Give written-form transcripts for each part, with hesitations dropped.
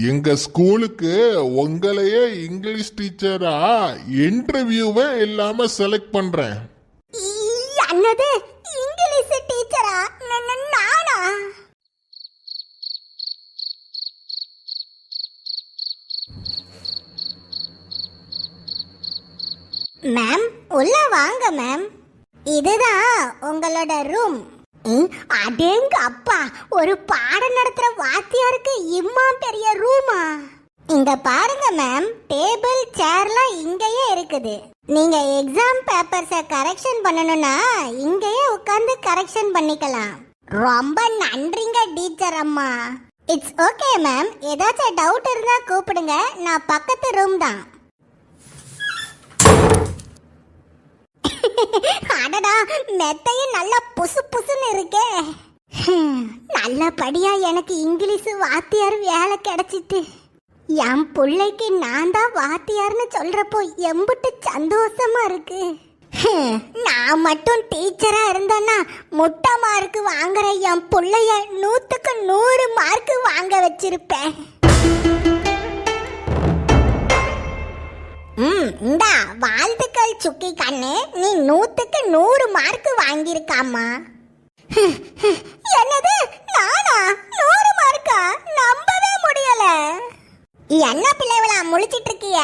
எங்க ஸ்கூலுக்கு உங்களையே இங்கிலீஷ் டீச்சரா இன்டர்வியூவே இல்லாம செலக்ட் பண்றேன். என்னது இங்கிலீஷ் டீச்சரா? நானா? மேம் உள்ள வாங்க மேம். இதுதான் உங்களோட ரூம். அடேங்க அப்பா, ஒரு பாடம் நடத்துற வாத்தியாருக்கு இம்மா பெரிய ரூமா? இங்க பாருங்க மேம், டேபிள் சேர்லாம் இங்கேயே இருக்குது. நீங்க எக்ஸாம் பேப்பர்ஸை கரெக்ஷன் பண்ணணும்னா இங்கேயே உட்கார்ந்து கரெக்ஷன் பண்ணிக்கலாம். ரொம்ப நன்றிங்க டீச்சர் அம்மா. இட்ஸ் ஓகே மேம், ஏதாச்சும் டவுட் இருந்தா கூப்பிடுங்க, நான் பக்கத்து ரூம் தான். அடடா, மெத்தையும் நல்லா புசு புசுன்னு இருக்கே. நல்லபடியா எனக்கு இங்கிலீஷ் வாத்தியார் வேலை கிடைச்சிட்டு என் பிள்ளைக்கு நான் தான் வாத்தியார்னு சொல்றப்போ எம்பிட்டு சந்தோஷமா இருக்கு. நான் மட்டும் டீச்சரா இருந்தேன்னா முட்டை மார்க்கு வாங்குற என் பிள்ளைய 100க்கு 100 மார்க்கு வாங்க வச்சிருப்பேன். இந்தா வாழ்த்துக்கள் சுக்கி கண்ணு, நீ 100க்கு 100 மார்க் வாங்கியிருக்காமா. என்னது நானா? 100 மார்க்கா? நம்பவே முடியல. என்ன பிள்ளைகளா முழிச்சிட்டு இருக்கிய?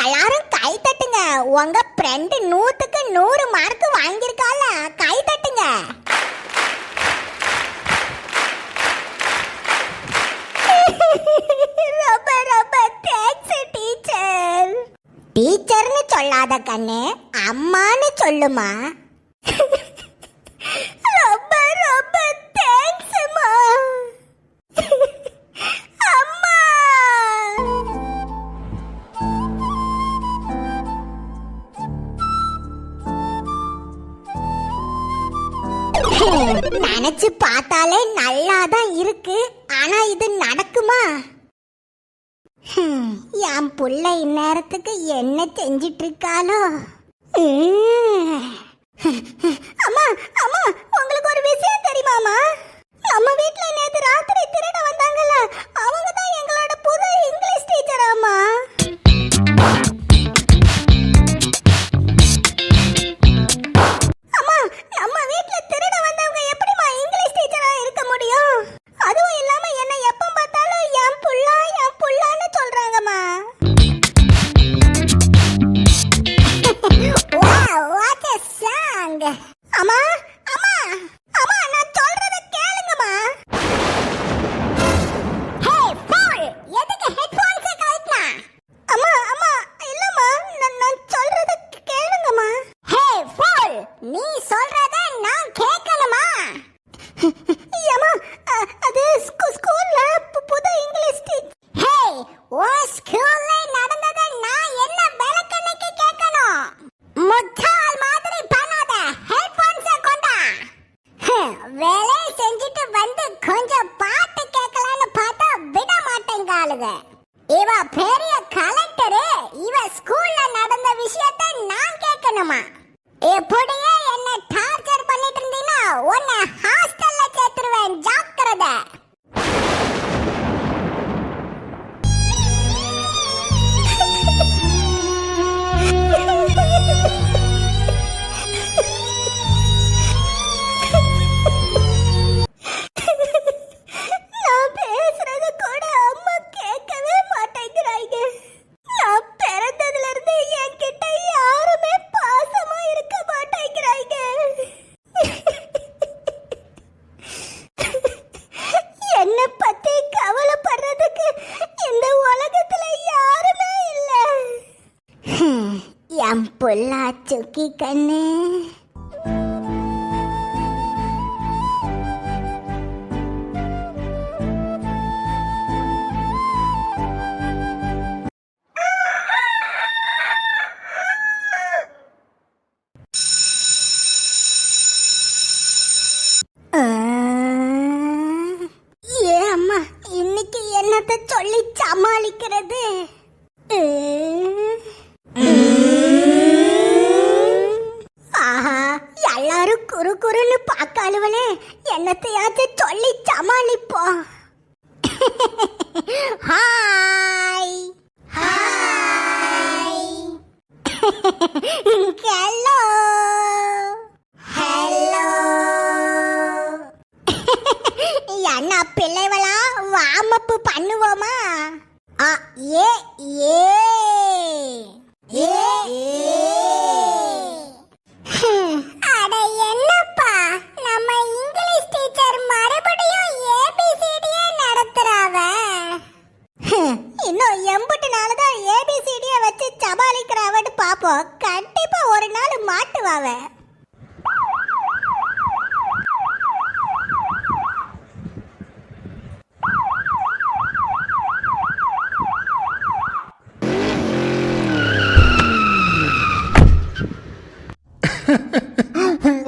எல்லாரும் கை தட்டுங்க. உங்க ஃப்ரெண்ட் 100க்கு 100 மார்க் வாங்கியிருக்கால, கை தட்டுங்க. ரொம்ப ரொம்ப தேங்க்ஸ் டீச்சர். டீச்சர்னு சொல்லாத கண்ணு, அம்மான்னு சொல்லுமா. ரொம்ப ரொம்ப தேங்க்ஸ்மா அம்மா. நினைச்சு பார்த்தாலே நல்லாதான் இருக்கு, ஆனா இது நடக்குமா? என் புள்ள இந்நேரத்துக்கு என்ன செஞ்சிட்டு இருக்காளோ? அம்மா அம்மா, உங்களுக்கு ஒரு விஷயம் தெரியுமாமா? நம்ம வீட்ல நேத்து ராத்திரி திருட வந்தாங்கல்ல, அவங்க தான் எங்களோட புது இங்கிலீஷ் டீச்சர். அம்மா அம்மா, நம்ம வீட்ல திருட வந்தவங்க எப்படிமா இங்கிலீஷ் டீச்சரா இருக்க முடியும்? அதுவும் இல்லாம என்ன எப்ப பார்த்தாலும் என் புள்ளான்னு சொல்றாங்கம்மா. What a song. அம்மா அம்மா அம்மா, நான் சொல்றத கேளுங்கம்மா. ஹே ஃபூல், எதுக்கு ஹெட்போன்ஸ் கழட்டினா? அம்மா அம்மா, இல்லம்மா, நான் சொல்றத கேளுங்கம்மா. ஹே ஃபூல், நீ சொல்றத நான் கேட்கணுமா? அம்மா, அது ஸ்கூல்ல புது இங்கிலீஷ் டீச்சர். ஹே, ஓ ஸ்கூல்ல நடந்தத நான் என்ன விளக்கணைக்கு கேட்கணும்? முட்டாள் மாதிரி பண்ணாத, ஹெட்போன்ஸ் கொண்டா. வேலை செஞ்சுட்டு வந்து கொஞ்சம் பாட்டு கேட்கலான்னு பார்த்தா விட மாட்டேங்காளுங்க. இவ பெரிய கலெக்டர், இவ ஸ்கூல்ல நடந்த விஷயத்தை நான் கேட்கணுமா? இப்படியே என்ன டார்ச்சர் பண்ணிட்டு இருந்தீங்கன்னா உன்னை ஹாஸ்டல்ல சேர்த்துருவேன், ஜாக்கிரதை. நான் பேசுறது கூட அம்மா கேட்கவே மாட்டேங்கிறாங்க. நான் பிறந்ததுல இருந்து என்கிட்ட யாருமே பாசமா இருக்க மாட்டேங்கிறாங்க. என்ன பத்தி கவலைப்படுறதுக்கு இந்த உலகத்துல யாருமே இல்ல. என் புள்ளா சுக்கி கண்ணு. அம்மா, இன்னைக்கு என்னத்த சொல்லி சமாளிக்கிறது? ஆஹா, எல்லாரும் குறு குறுன்னு பார்க்காளுவலே, என்னத்தையாச்சும் சொல்லி சமாளிப்போம். ஹாய் ஹாய் ஹலோ ஹலோ என்ன பிள்ளைகளா வார்மப் பண்ணுவோமா? ஏ ஏ ஏ அட என்னப்பா நம்ம இங்கிலீஷ் டீச்சர் மறுபடியும் ஏபிசிடியே நடத்துறாவ. இன்னும் எம்புட்டு நாள் தான் ஏபிசிடியை வச்சு சமாளிக்கிறாவன்னு பாப்போம். கண்டிப்பா ஒரு நாள் மாட்டுவாவ.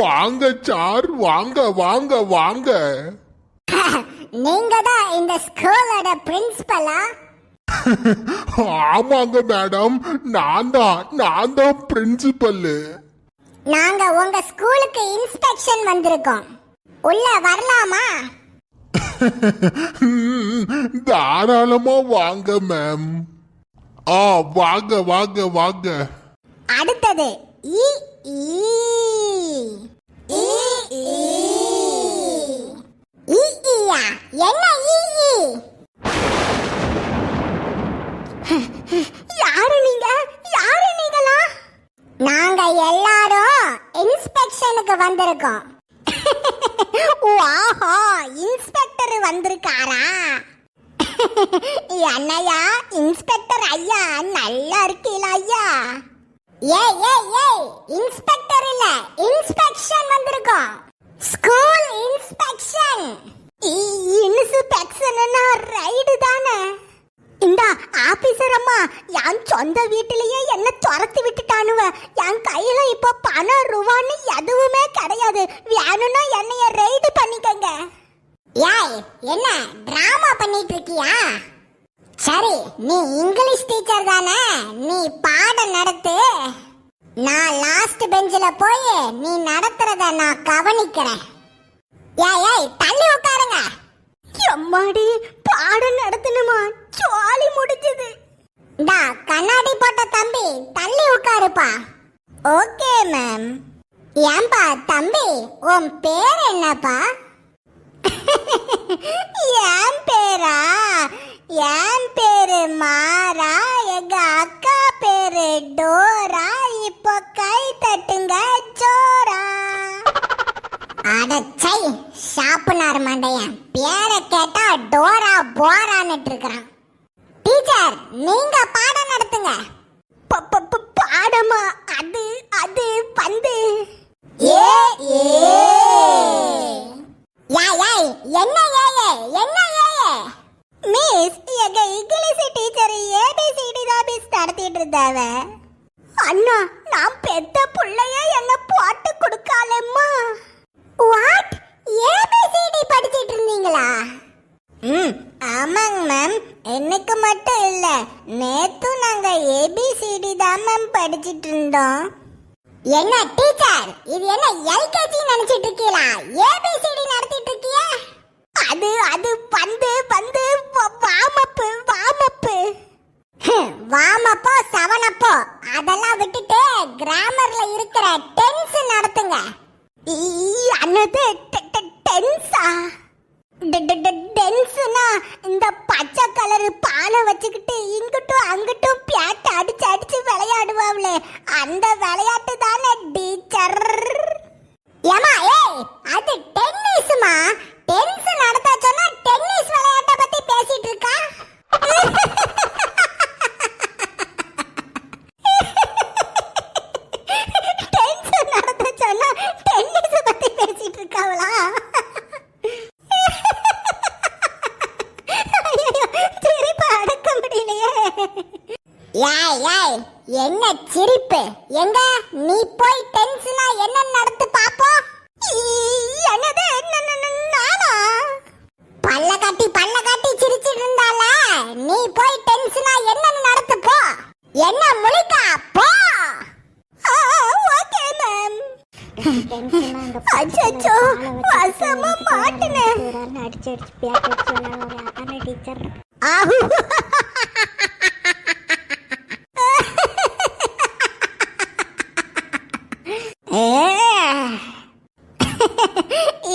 வாங்க சார், வாங்க வாங்க வாங்க. நீங்க தான் இந்த ஸ்கூலோட பிரின்சிபலா? ஆமாங்க மேடம், நான் தான் பிரின்சிபல். நாங்க உங்க ஸ்கூலுக்கு இன்ஸ்பெக்ஷன் வந்திருக்கோம். உள்ள வரலாமா? தாராளமா வாங்க மேம். வாங்க வாங்க வாங்க. அடுத்தது ஈ ஈ ஈ ஈ ஈ ஈயா. என்ன ஈ ஈ? யாரு நீங்க? யாரு நீங்களா? நாங்க எல்லாரும் இன்ஸ்பெக்ஷனுக்கு வந்திருக்கோம். வாஹா, இன்ஸ்பெக்டர் வந்திருக்காரா? என்னையா இன்ஸ்பெக்டர் ஐயா, நல்லா இருக்கீங்களா ஐயா? ஏய் ஏய் ஏய், இன்ஸ்பெக்டர் இல்ல, இன்ஸ்பெக்ஷன் வந்திருக்கோம். School inspection. இன்ஸ்பெக்ஷன்னா ரைடு தானே? இந்த ஆபீசர் அம்மா என் சொந்த வீட்டிலேயே என்ன துரத்தி விட்டுட்டானுவ. என் கையில இப்ப பணம் ரூபான்னு எதுவுமே கிடையாது. வேணும்னா என்னைய ரைடு பண்ணிக்கங்க. ஏய், என்ன டிராமா பண்ணிட்டு இருக்கியா? சரி, நீ இங்கிலீஷ் டீச்சர் தானே, நீ பாடம் நடத்து. நான் லாஸ்ட் பெஞ்சில போய் நீ நடத்துறத நான் கவனிக்கிறேன். ஏய் ஏய், தள்ளி உட்காருங்க. எம்மாடி, பாடம் நடத்தணுமா? ஜாலி முடிஞ்சது. டா, கண்ணாடி போட்ட தம்பி, தள்ளி உட்காருப்பா. Okay ma'am. ஏன்பா தம்பி, உன் பேர் என்னப்பா? என் பேரா? என் பேரு மாறா, எங்க அக்கா பேரு டோரா. இப்போ கை தட்டுங்க ஜோரா. அடச்சை, ஷாப்புனார் மண்டையன் பேரை கேட்டா டோரா போரான்னுட்டு இருக்கிறான். டீச்சர், நீங்க பாடம் நடத்துங்க. பாடமா? அது அது வந்து ஏ ஏ. யாய், என்ன ஏ என்ன ஏ? மிஸ், எங்க இங்கிலீஷ் டீச்சர் ஏபிசிடி தான் மிஸ் நடத்திட்டு இருந்தாவ. அண்ணா, நான் பெத்த புள்ளைய என்ன போட்டு கொடுக்காலம்மா. வாட்? ஏபிசிடி படிச்சிட்டு இருந்தீங்களா? ஆமாங்க மேம். இன்னைக்கு மட்டும் இல்ல, நேத்தும் நாங்க ஏபிசிடி தான் மேம் படிச்சிட்டு இருந்தோம். என்ன டீச்சர், இது என்ன எல்கேஜி நினைச்சிட்டு இருக்கீங்களா? ஏபிசிடி நடத்திட்டு இருக்கியா? அது அது வந்து வந்து வாமப்பு வாமப்பு வாமப்போ சவனப்போ அதெல்லாம் விட்டுட்டு கிராமர்ல இருக்கிற டென்ஸ் நடத்துங்க. அன்னது டென்ஸா? டென்ஸ்னா இந்த பச்சை கலர் பானை வச்சுக்கிட்டு இங்கிட்டும் அங்கிட்டும் பேட்டை அடிச்சு அடிச்சு விளையாடுவாங்களே, அந்த விளையாட்டு தானே டீச்சர். ஏமா ஏய், அது டென்னிஸ்மா. டென்ஸ் நடத்த சொன்னா டென்னிஸ் விளையாட்டை பத்தி பேசிட்டு இருக்கா? டென்ஸ் நடத்த சொன்னா டென்னிஸ் பத்தி பேசிட்டு இருக்காங்களா? சிரிப்பு அடக்க முடியலையே. ஏய் ஏய், என்ன சிரிப்பு? எங்க நீ போய் டென்ஸ்னா என்ன நடத்து பாப்போம். என்னது நானா? பல்ல காட்டி சிரிச்சிட்டு இருந்தால, நீ போய் டென்ஸ்னா என்ன நடத்து போ. என்ன முழிக்கா போ. Okay ma'am. அச்சச்சோ, நாசமா மாட்டுனேன். அடிச்சு பேக் அடிச்சு ஒரு டீச்சர். ஆஹு.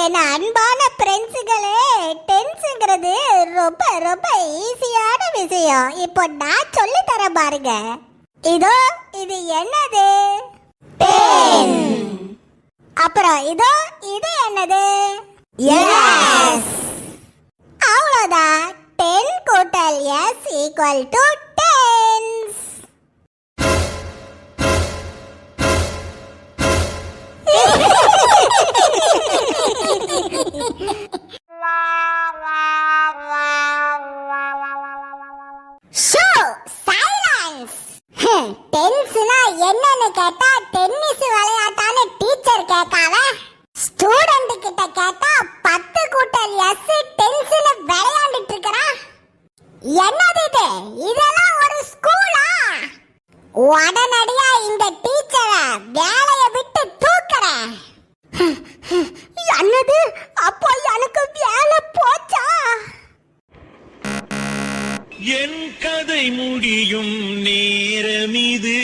என் அன்பான ஃப்ரெண்ட்ஸுகளே, டென்ஸுங்கிறது ரொம்ப ரொம்ப ஈஸியான விஷயம். இப்போ நான் சொல்லி தரேன் பாருங்க. இதோ இது என்னது? பென். அப்புறம் இதோ இது என்னது? எஸ். அவ்வளோதான். 10 கூட்டல் S equal to tens. Show silence. டென்ஸ்னா என்னன்னு கேட்டா டென்னிஸ் விளையாட்டான்னு டீச்சர் கேட்காவ. ஸ்டூடண்ட் கிட்ட கேட்டா 10 கூட்டல் எஸ் டென்ஸ்னு விளையாண்டுட்டு இருக்கறா. என்னது இது? இதெல்லாம் ஒரு ஸ்கூலா? உடனடியா இந்த டீச்சரை வேலைய விட்டு தூக்குறேன். என்னது? அப்போ எனக்கு வேலை போச்சா? என் கதை முடியும் நேரம் இது.